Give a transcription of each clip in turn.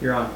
You're on.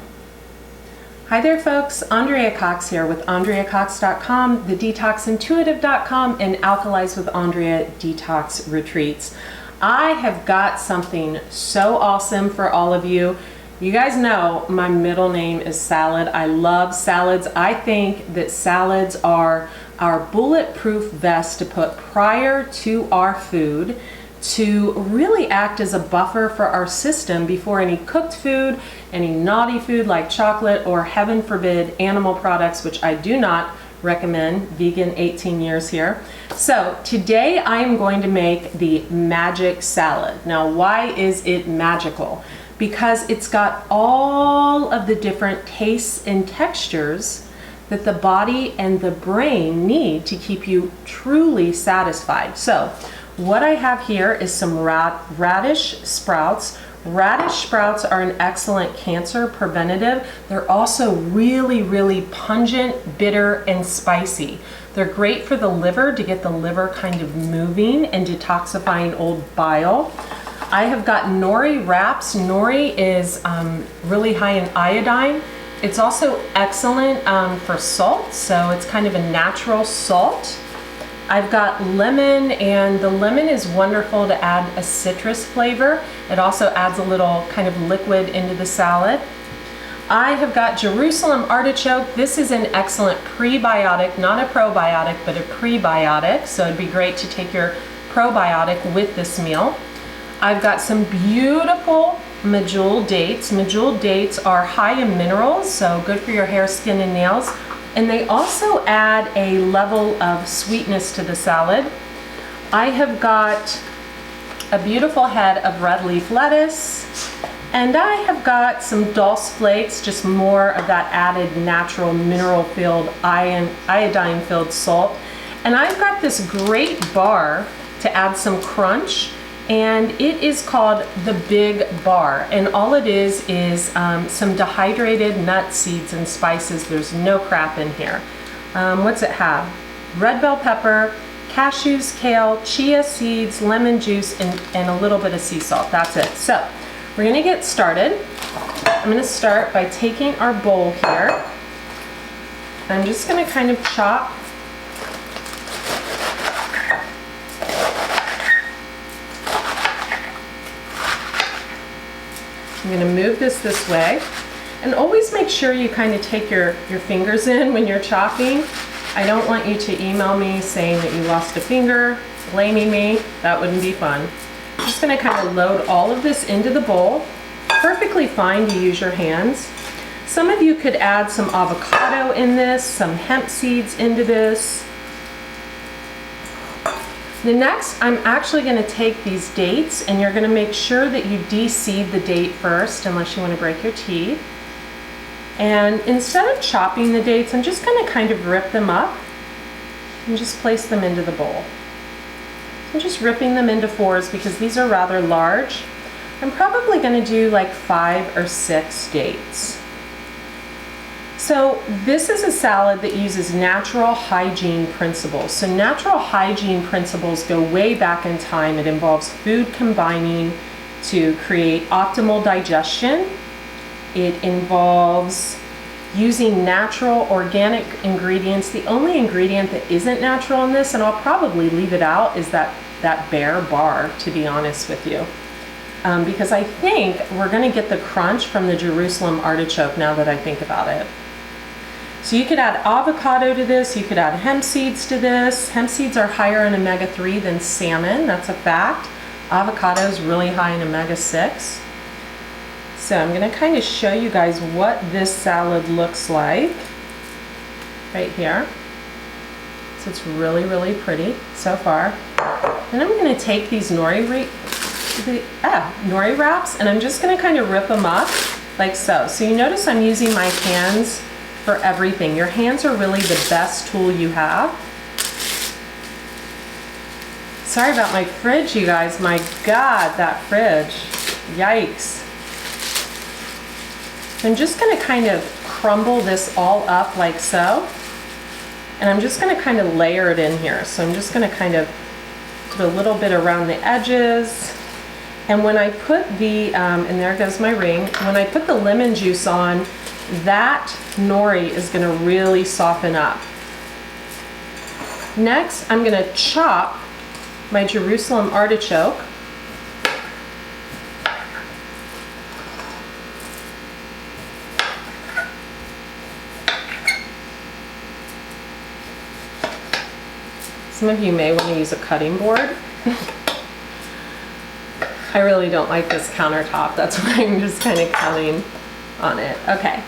Hi there folks, Andrea Cox here with AndreaCox.com, thedetoxintuitive.com, and Alkalize with Andrea Detox Retreats. I have got something so awesome for all of you. You guys know my middle name is Salad. I love salads. I think that salads are our bulletproof vest to put prior to our food to really act as a buffer for our system before any cooked food, any naughty food like chocolate, or heaven forbid animal products, which I do not recommend. Vegan 18 years here. So today I am going to make the magic salad. Now why is it magical? Because it's got all of the different tastes and textures that the body and the brain need to keep you truly satisfied. So what I have here is some radish sprouts. Radish sprouts are an excellent cancer preventative. They're also really pungent, bitter, and spicy. They're great for the liver to get the liver kind of moving and detoxifying old bile. I have got nori wraps. Nori is really high in iodine. It's also excellent for salt, so it's kind of a natural salt. I've got lemon, and the lemon is wonderful to add a citrus flavor. It also adds a little kind of liquid into the salad. I have got Jerusalem artichoke. This is an excellent prebiotic, not a probiotic, but a prebiotic. So it'd be great to take your probiotic with this meal. I've got some beautiful medjool dates. Medjool dates are high in minerals, so good for your hair, skin, and nails. And they also add a level of sweetness to the salad. I have got a beautiful head of red leaf lettuce, and I have got some dulse flakes, just more of that added natural mineral-filled, iodine-filled salt. And I've got this great bar to add some crunch, and it is called the Big Bar, and all it is some dehydrated nuts, seeds, and spices. There's no crap in here. What's it have? Red bell pepper, cashews, kale, chia seeds, lemon juice, and a little bit of sea salt. That's it. So we're gonna get started. I'm gonna start by taking our bowl here. I'm just gonna kind of chop I'm going to move this way, and always make sure you kind of take your fingers in when you're chopping. I don't want you to email me saying that you lost a finger, blaming me. That wouldn't be fun. I'm just going to kind of load all of this into the bowl. Perfectly fine to use your hands. Some of you could add some avocado in this, some hemp seeds into this. The next, I'm actually going to take these dates, and you're going to make sure that you de-seed the date first, unless you want to break your teeth. And instead of chopping the dates, I'm just going to kind of rip them up and just place them into the bowl. I'm just ripping them into fours because these are rather large. I'm probably going to do like 5 or 6 dates. So this is a salad that uses natural hygiene principles. So natural hygiene principles go way back in time. It involves food combining to create optimal digestion. It involves using natural organic ingredients. The only ingredient that isn't natural in this, and I'll probably leave it out, is that bare bar, to be honest with you. Because I think we're gonna get the crunch from the Jerusalem artichoke now that I think about it. So you could add avocado to this, you could add hemp seeds to this. Hemp seeds are higher in omega-3 than salmon, that's a fact. Avocado is really high in omega-6. So I'm gonna kind of show you guys what this salad looks like right here. So it's really pretty so far. Then I'm gonna take these nori wraps, and I'm just gonna kind of rip them up like so. So you notice I'm using my hands for everything. Your hands are really the best tool you have. Sorry about my fridge, you guys. My God, that fridge. Yikes. I'm just gonna kind of crumble this all up like so. And I'm just gonna kind of layer it in here. So I'm just gonna kind of put a little bit around the edges. And when I put the, and there goes my ring, when I put the lemon juice on, that nori is gonna really soften up. Next, I'm gonna chop my Jerusalem artichoke. Some of you may want to use a cutting board. I really don't like this countertop. That's why I'm just kind of cutting on it. Okay,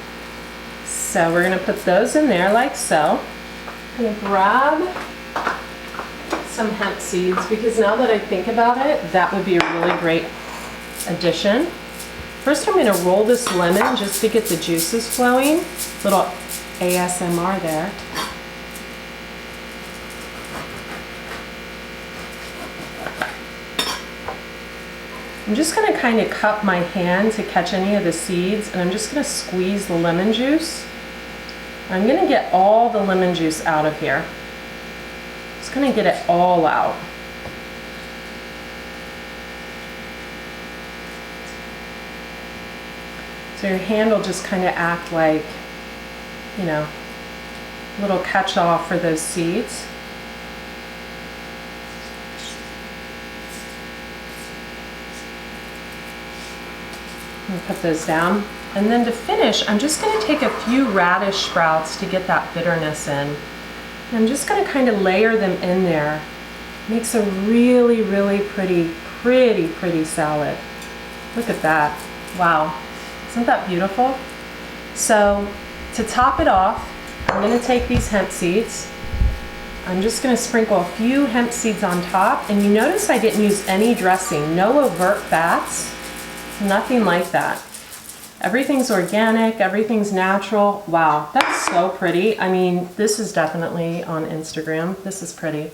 so we're going to put those in there like so. I'm going to grab some hemp seeds because now that I think about it, that would be a really great addition. First, I'm going to roll this lemon just to get the juices flowing. Little ASMR there. I'm just going to kind of cup my hand to catch any of the seeds, and I'm just going to squeeze the lemon juice. I'm going to get all the lemon juice out of here. Just going to get it all out. So your hand will just kind of act like, you know, a little catch-all for those seeds. I'm gonna put those down. And then to finish, I'm just gonna take a few radish sprouts to get that bitterness in. And I'm just gonna kind of layer them in there. Makes a really, really pretty salad. Look at that. Wow. Isn't that beautiful? So to top it off, I'm gonna take these hemp seeds. I'm just gonna sprinkle a few hemp seeds on top. And you notice I didn't use any dressing, no overt fats. Nothing like that. Everything's organic, everything's natural. Wow, that's so pretty. I mean, this is definitely on Instagram. This is pretty,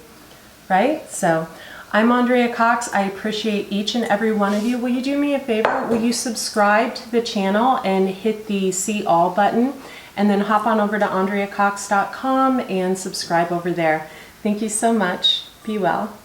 right? So I'm Andrea Cox. I appreciate each and every one of you. Will you do me a favor? Will you subscribe to the channel and hit the see all button, and then hop on over to andreacox.com and subscribe over there. Thank you so much. Be well.